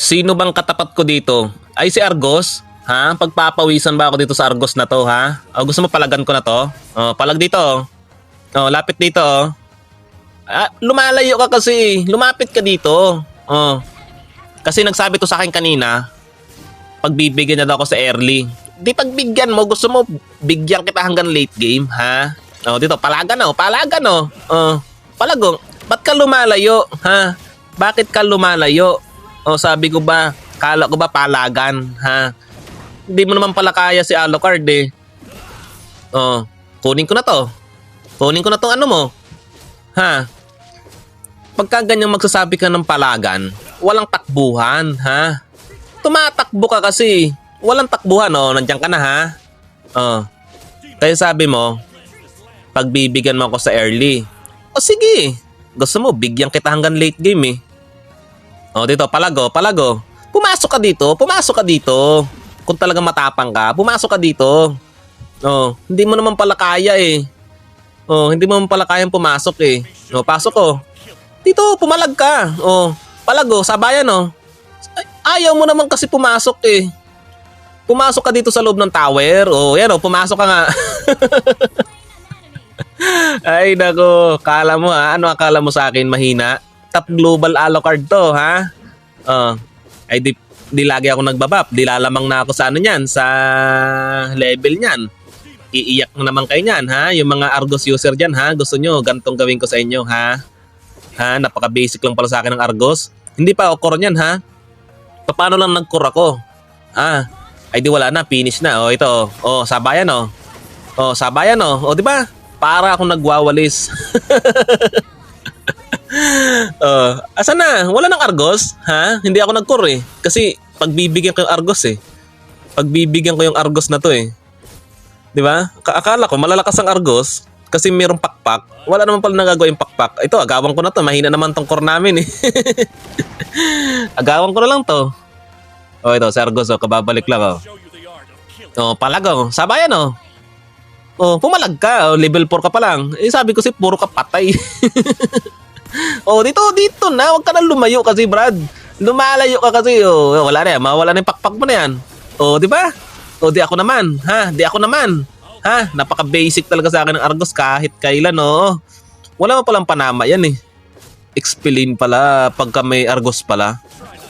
Sino bang katapat ko dito? Ay si Argos? Ha? Pagpapawisan ba ako dito sa Argos na to, ha? O, gusto mo palagan ko na to? O, palag dito. O, lapit dito. Lumalayo ka kasi. Lumapit ka dito. O, kasi nagsabi to sa akin kanina, pagbibigyan na daw ako sa early. Di pagbigyan mo, gusto mo bigyan kita hanggang late game, ha? O, dito, palagan o, palagan o. O, palago. Ba't ka lumalayo, ha? Bakit ka lumalayo? O, sabi ko ba, kala ko ba palagan, ha? Hindi mo naman pala kaya si Alucard eh. O, kunin ko na to. Kunin ko na tong ano mo. Ha? Pagka ganyang magsasabi ka ng palagan, walang takbuhan, ha? Tumatakbo ka kasi. Walang takbuhan, o. Nandiyan ka na, ha? O. Kaya sabi mo, pagbibigyan mo ako sa early. O sige. Gusto mo, bigyan kita hanggang late game eh. O, dito, palago, palago. Pumasok ka dito, pumasok ka dito. Kung talagang matapang ka, pumasok ka dito. O, hindi mo naman pala kaya eh. O, hindi mo naman pala kayang pumasok eh. O, pasok ko. Dito, pumalag ka. O, palago, sabayan o. Ayaw mo naman kasi pumasok eh. Pumasok ka dito sa loob ng tower. O, yan o, pumasok ka nga. Ay, nako. Kala mo ha? Ano akala mo sa akin? Mahina? Top global Alucard to, ha? Ay, di lagi ako nagbabap. Di lalamang na ako sa ano niyan, sa level niyan. Iiyak mo naman kayo niyan, ha? Yung mga Argos user diyan, ha? Gusto nyo, gantong gawin ko sa inyo, ha? Ha? Napaka-basic lang pala sa akin ng Argos. Hindi pa ako core niyan, ha? Paano lang nag-core ako? Ay di wala na, finish na. O, ito. O, sabayan, o. O, sabayan, o. O, di ba? Para akong nagwawalis. Asan na? Wala nang Argos? Ha? Hindi ako nag-core eh. Kasi pagbibigyan ko yung Argos eh. Pagbibigyan ko yung Argos na to eh. Di ba? Akala ko malalakas ang Argos kasi mayroong pakpak. Wala naman pala nagagawa yung pakpak. Ito, agawan ko na to. Mahina naman tong core namin eh. Agawan ko na lang to. O ito, si Argos o. Kababalik lang o. O, palag o. Sabayan o. O, pumalag ka. O, level 4 ka pa lang. Eh, sabi ko si puro ka patay. Oh, dito na. Huwag ka na lumayo kasi, Brad. Lumalayo ka kasi. Oh, wala na yan. Mawala na yung pakpak mo na yan. Oh, di ba? Oh, di ako naman. Ha? Di ako naman. Ha? Napaka-basic talaga sa akin ng Argos kahit kailan, oh. Wala mo palang panama yan eh. Explain pala pagka may Argos pala.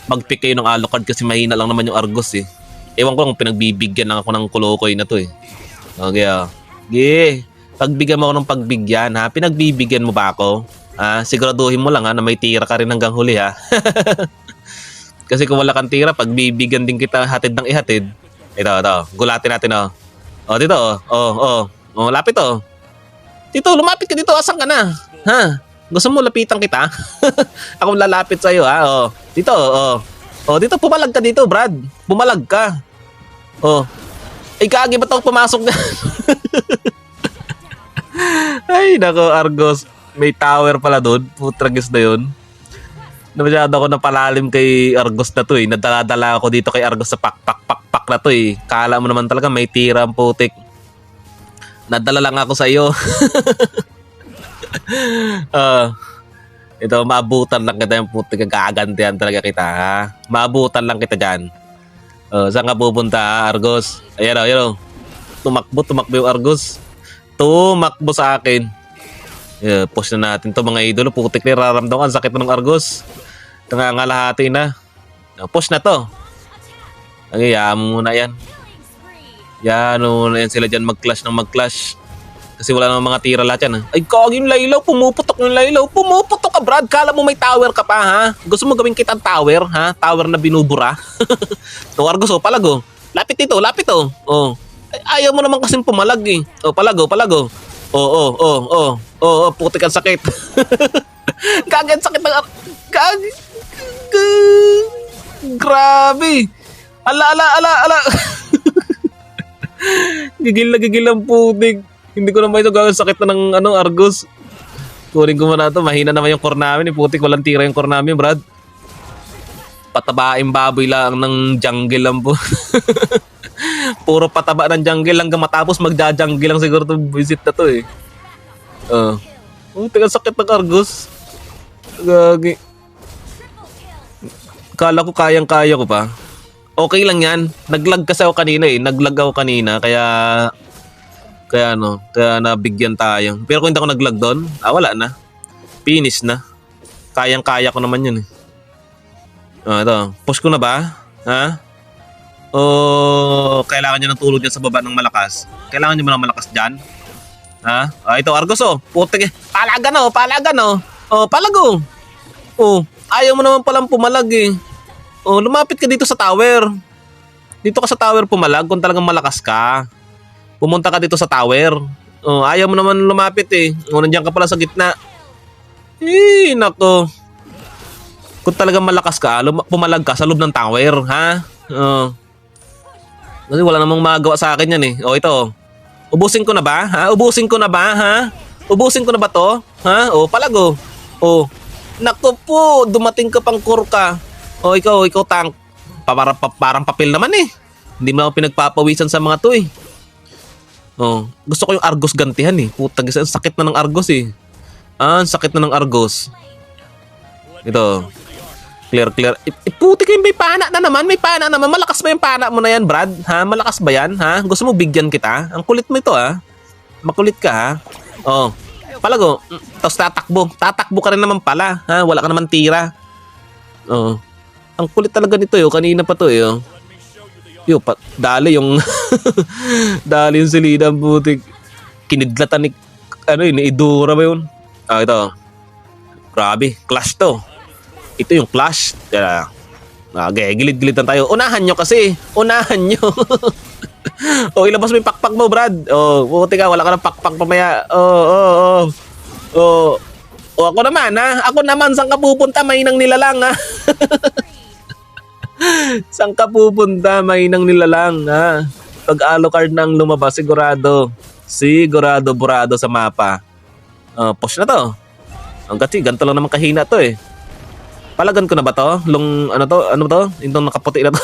Mag-pick kayo ng Alucard kasi mahina lang naman yung Argos eh. Ewan ko kung pinagbibigyan lang ako ng Kolokoy na to eh. Okay, oh. Okay. Pagbigyan mo ako ng pagbigyan, ha? Pinagbibigyan mo ba ako? Siguraduhin mo lang ha, na may tira ka rin hanggang huli ha. Kasi kung wala kang tira, pagbibigyan din kita hatid ng ihatid. Ito. Gulatin natin oh. O dito oh. Lapit oh. Dito, lumapit ka dito. Asan ka na? Ha? Gusto mo lapitan kita? Ako lalapit sa'yo ha. O. Dito O, dito pumalag ka dito, Brad. Pumalag ka. O. Ay, kagi ba't ako pumasok na? Ay, nako, Argos. May tower pala doon. Putragis na yun. Masyado ako napalalim kay Argos na to eh. Nadala-dala ako dito kay Argos sa pak na to eh. Kala mo naman talaga may tira ang putik. Nadala lang ako sa iyo. Ito, maabutan lang kita yung putik. Gagantihan talaga kita ha. Maabutan lang kita dyan. Saan ka pupunta ha, Argos? Ayan o. Tumakbo yung Argos. Tumakbo sa akin. Push na natin to mga idolo. Putik na raramdaman. Sakit na ng Argos. Nangangalahati na. Push na to. Okay, mo muna yan. Yan muna yan sila dyan mag-clash ng mag-clash. Kasi wala namang mga tira lahat yan. Ay, kaging laylaw. Pumuputok yung laylaw. Pumuputok ka, Brad. Kala mo may tower ka pa, ha? Gusto mo gawin kitang tower, ha? Tower na binubura. No, Argos, palago. Lapit dito, lapit oh. Ay, ayaw mo naman kasing pumalag eh. Palago. Putik ang sakit. Kagad sakit ng grabe. Ala. Gigil ang putik. Hindi ko naman ito gawin sakit na ng Argos. Kunin ko muna ito. Mahina naman yung core namin. Putik, walang tira yung core namin, Brad. Patabaing baboy lang ng jungle lang po. Puro pataba ng jungle hanggang matapos magja-jungle lang siguro itong visit na to eh. Putik ang sakit ng Argos. Gagi. Kala ko kayang-kaya ko pa. Okay lang yan. Naglag kasi ako kanina eh. Naglag ako kanina. Kaya nabigyan tayo. Pero kung hindi ako naglag doon, wala na. Finish na. Kayang-kaya ko naman yun eh. Ito. Push ko na ba? Ha? O kailangan nyo ng tulog dyan sa baba ng malakas? Kailangan nyo ba ng malakas dyan? Ha? Ito, Argos oh. Putik eh. Palagan oh. Palago. Ayaw mo naman palang pumalag eh. Lumapit ka dito sa tower. Dito ka sa tower pumalag kung talagang malakas ka. Pumunta ka dito sa tower. Ayaw mo naman lumapit eh. Nandiyan ka pala sa gitna. Nako. Kung talagang malakas ka, pumalag ka sa loob ng tower, ha? Kasi wala namang magagawa sa akin yan eh. Ito. Ubusin ko na ba? Ha? Ubusin ko na ba to? Ha? Palago. Nako po, dumating ka pang kurka. Ikaw tank. Parang papel naman eh. Hindi mo ako pinagpapawisan sa mga to eh. Gusto ko yung Argos gantihan eh. Putang isa, ang sakit na ng Argos eh. Ang sakit na ng Argos. Ito. Clear. Puti ko yung may pana na naman. Malakas ba yung pana mo na yan, Brad? Ha? Malakas ba yan? Ha? Gusto mo bigyan kita? Ang kulit mo ito ha. Makulit ka ha. Palago. Tapos tatakbo ka rin naman pala. Ha? Wala ka naman tira. Ang kulit talaga nito yo. Kanina pa to yo. Dali yung dali yung silida ang butik. Kinidlatan ni Idura ba yun? Ito. Grabe. Clash to. Ito yung clash. Gilid-gilid na tayo. Unahan nyo kasi. Ilabas mo yung pakpak mo, Brad. Buti ka. Wala ka ng pakpak mamaya. Ako naman, ha? Ako naman, saan ka pupunta? Mainang nilalang, ha? Saan ka pupunta? Mainang nilalang, ha? Pag Alucard nang lumabas, sigurado burado sa mapa. Push na to. Kasi ganito lang naman kahina to eh. Palagan ko na ba to? Ano to? Itong nakaputi na to.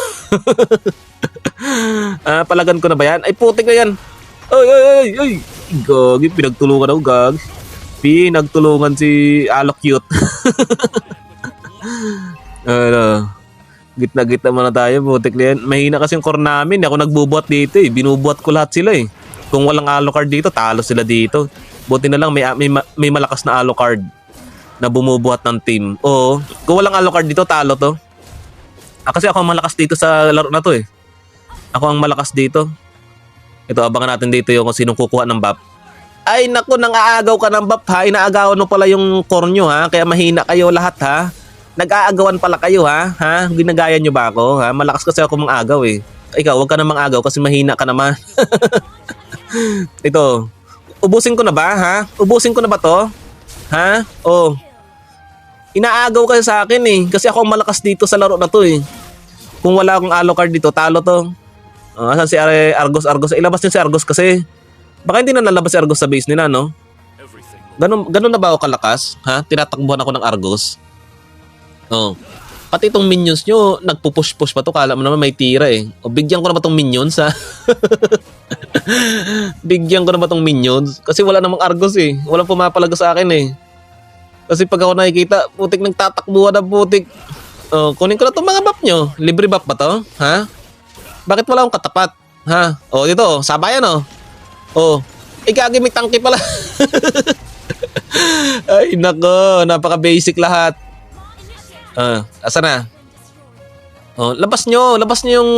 Palagan ko na ba yan? Ay putik na yan. Ay. Gagi, pinagtulungan ako, gag. Pinagtulungan si Alok cute. Gitna muna tayo, putik na yan. Mahina kasi yung core namin. Ako nagbubuhat dito eh. Binubuhat ko lahat sila eh. Kung walang Alucard dito, talo sila dito. Buti na lang may malakas na Alucard na bumubuhat ng team. Kung walang Alucard dito, talo to. Kasi ako ang malakas dito sa laro na to eh. Ako ang malakas dito. Ito, abangan natin dito yung kung sinong kukuha ng buff. Ay naku, nang-aagaw ka ng buff ha. Inaagawan mo pala yung core nyo ha. Kaya mahina kayo lahat ha. Nag-aagawan pala kayo ha. Ginagaya nyo ba ako ha? Malakas kasi ako mang-agaw eh. Ikaw, huwag ka na mang-agaw kasi mahina ka naman. Ito. Ubusin ko na ba ha? Ubusin ko na ba to? Ha? Inaagaw kasi sa akin eh. Kasi ako ang malakas dito sa laro na to eh. Kung wala akong Alucard dito, talo to. Asan si Argos? Ilabas niyo si Argos kasi. Baka hindi na nalabas si Argos sa base nila, no? Ganun na ba ako kalakas? Ha? Tinatakbuhan ako ng Argos. Pati itong minions nyo, nagpupush-push pa to. Kala mo naman may tira eh. Bigyan ko na ba itong minions ha? Bigyan ko na ba itong minions? Kasi wala namang Argos eh. Walang pumapalaga sa akin eh. Kasi pag ako nakikita, putik nagtatakbuhan na putik. Kunin ko na itong mga buff nyo. Libre buff ba to? Ha? Bakit wala akong katapat? Ha? Dito. Sabayan Ikagi may tangke pala. Ay nako. Napaka-basic lahat. Asa na? Labas nyo yung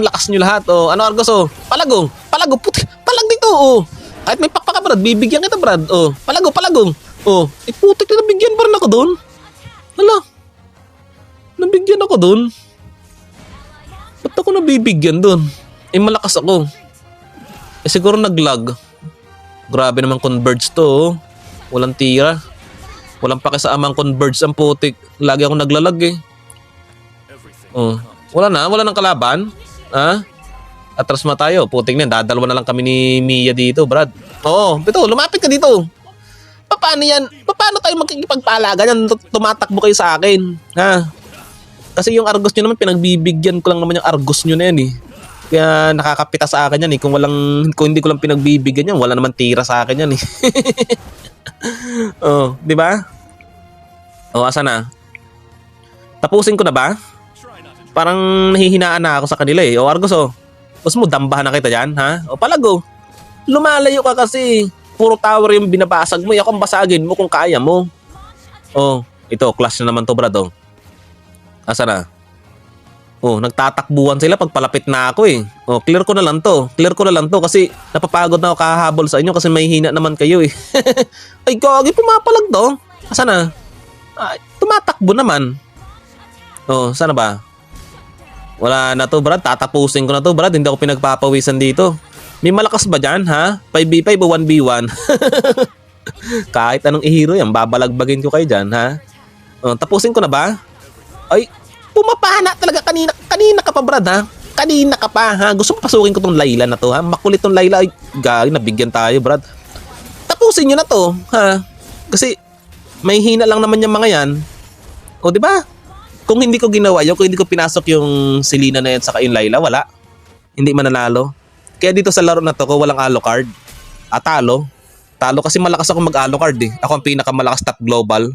lakas nyo lahat. Ano Argos Palago, putik. Palag dito Kahit may pakpaka Brad, bibigyan kita Brad. Palago. Putik na nabigyan pa rin ako doon. Hala. Nabigyan ako doon. Ba't ako nabibigyan doon? Malakas ako. Siguro naglag. Grabe naman converge to Walang tira. Walang pakisaamang converge ang putik. Lagi ako naglalag eh. Wala nang kalaban. Atras mo tayo. Putik na, dadalawa na lang kami ni Mia dito, Brad. Ito, lumapit ka dito. Paano yan? Paano tayo magkikipagpaalaga yan? Tumatakbo kayo sa akin. Ha? Kasi yung Argos nyo naman, pinagbibigyan ko lang naman yung Argos nyo na yan eh. Kaya nakakapita sa akin yan eh. Kung hindi ko lang pinagbibigyan yan, wala naman tira sa akin yan eh. Di ba? Asa na? Tapusin ko na ba? Parang nahihinaan na ako sa kanila eh. O Argos oh. Gusto mo dambahan na kita dyan, ha? O Palago, lumalayo ka kasi. Puro tower yung binabasag mo. Ako ang basagin mo kung kaya mo. Oh, ito, clash na naman to, brad, oh. Asa na? Oh, nagtatakbuhan sila pag palapit na ako eh. Oh, clear ko na lang to. Clear ko na lang to kasi napapagod na ako kahabol sa inyo kasi may hina naman kayo eh. Ay, gagi, pumapalag to. Asa na? Ay, tumatakbo naman. Oh, sana ba? Wala na to, brad. Tatapusin ko na to, brad. Hindi ako pinagpapawisan dito. May malakas ba dyan, ha? 5v5 o 1v1? Kahit anong ihiro yan, babalagbagin ko kayo dyan, ha? Oh, tapusin ko na ba? Ay, pumapahana talaga kanina. Kanina ka pa, brad, ha? Kanina ka pa, ha? Gusto mo pasukin ko tong Layla na to, ha? Makulit tong Layla. Ay, gagi, nabigyan tayo, brad. Tapusin nyo na to, ha? Kasi, may hina lang naman yung mga yan. O, di ba? Kung hindi ko ginawa yun, kung hindi ko pinasok yung Selena na yan saka yung Layla, wala. Hindi mananalo. Kaya dito sa laro na to, kung walang Alucard, talo. Talo kasi malakas ako mag-Alucard eh. Ako ang pinakamalakas top global.